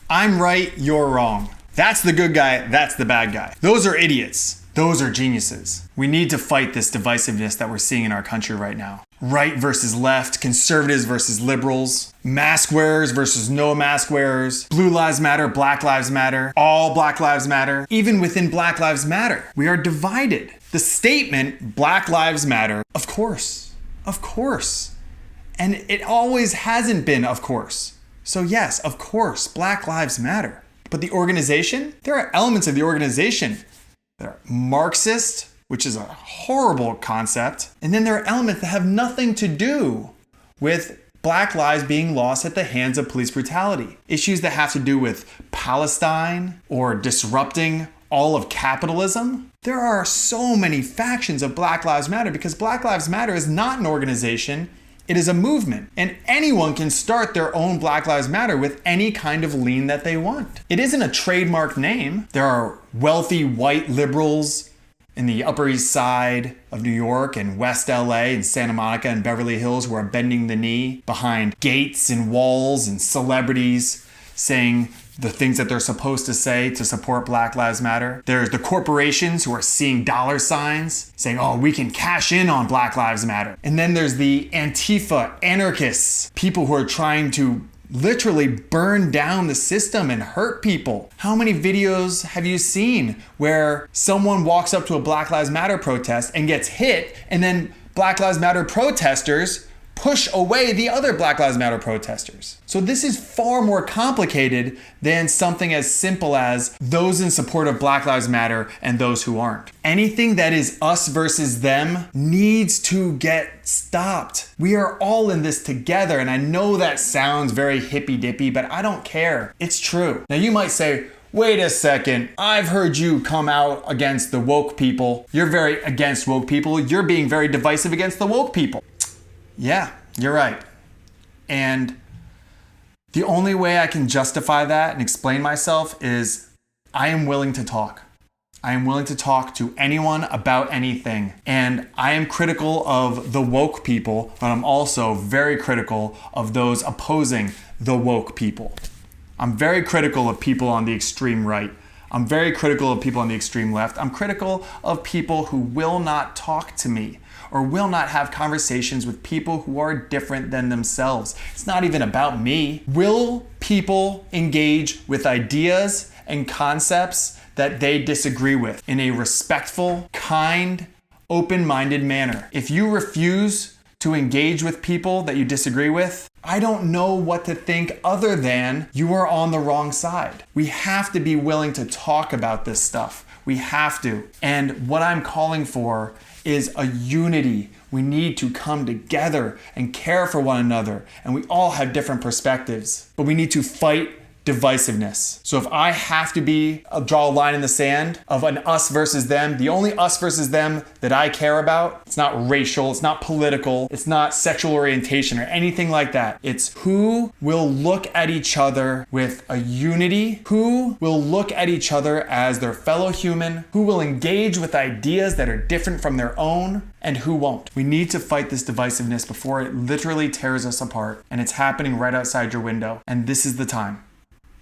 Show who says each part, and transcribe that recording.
Speaker 1: I'm right, you're wrong. That's the good guy, that's the bad guy. Those are idiots. Those are geniuses. We need to fight this divisiveness that we're seeing in our country right now. Right versus left, conservatives versus liberals, mask wearers versus no mask wearers, blue lives matter, black lives matter, all black lives matter. Even within Black Lives Matter, we are divided. The statement, Black Lives Matter, of course. And it always hasn't been, of course. So yes, of course, Black Lives Matter. But the organization, there are elements of the organization that are Marxist, which is a horrible concept. And then there are elements that have nothing to do with Black lives being lost at the hands of police brutality. Issues that have to do with Palestine or disrupting all of capitalism. There are so many factions of Black Lives Matter because Black Lives Matter is not an organization. It is a movement, and anyone can start their own Black Lives Matter with any kind of lean that they want. It isn't a trademark name. There are wealthy white liberals in the Upper East Side of New York and West LA and Santa Monica and Beverly Hills who are bending the knee behind gates and walls and celebrities saying the things that they're supposed to say to support Black Lives Matter. There's the corporations who are seeing dollar signs saying, oh, we can cash in on Black Lives Matter. And then there's the Antifa anarchists, people who are trying to literally burn down the system and hurt people. How many videos have you seen where someone walks up to a Black Lives Matter protest and gets hit, and then Black Lives Matter protesters push away the other Black Lives Matter protesters? So this is far more complicated than something as simple as those in support of Black Lives Matter and those who aren't. Anything that is us versus them needs to get stopped. We are all in this together, and I know that sounds very hippy-dippy, but I don't care. It's true. Now you might say, wait a second, I've heard you come out against the woke people. You're very against woke people. You're being very divisive against the woke people. Yeah, you're right. And the only way I can justify that and explain myself is I am willing to talk. I am willing to talk to anyone about anything. And I am critical of the woke people, but I'm also very critical of those opposing the woke people. I'm very critical of people on the extreme right. I'm very critical of people on the extreme left. I'm critical of people who will not talk to me or will not have conversations with people who are different than themselves. It's not even about me. Will people engage with ideas and concepts that they disagree with in a respectful, kind, open-minded manner? If you refuse to engage with people that you disagree with, I don't know what to think other than you are on the wrong side. We have to be willing to talk about this stuff. We have to. And what I'm calling for is a unity. We need to come together and care for one another. And we all have different perspectives, but we need to fight divisiveness. So if I have to draw a line in the sand of an us versus them, the only us versus them that I care about, it's not racial, it's not political, it's not sexual orientation or anything like that. It's who will look at each other with a unity, who will look at each other as their fellow human, who will engage with ideas that are different from their own, and who won't. We need to fight this divisiveness before it literally tears us apart. And it's happening right outside your window. And this is the time.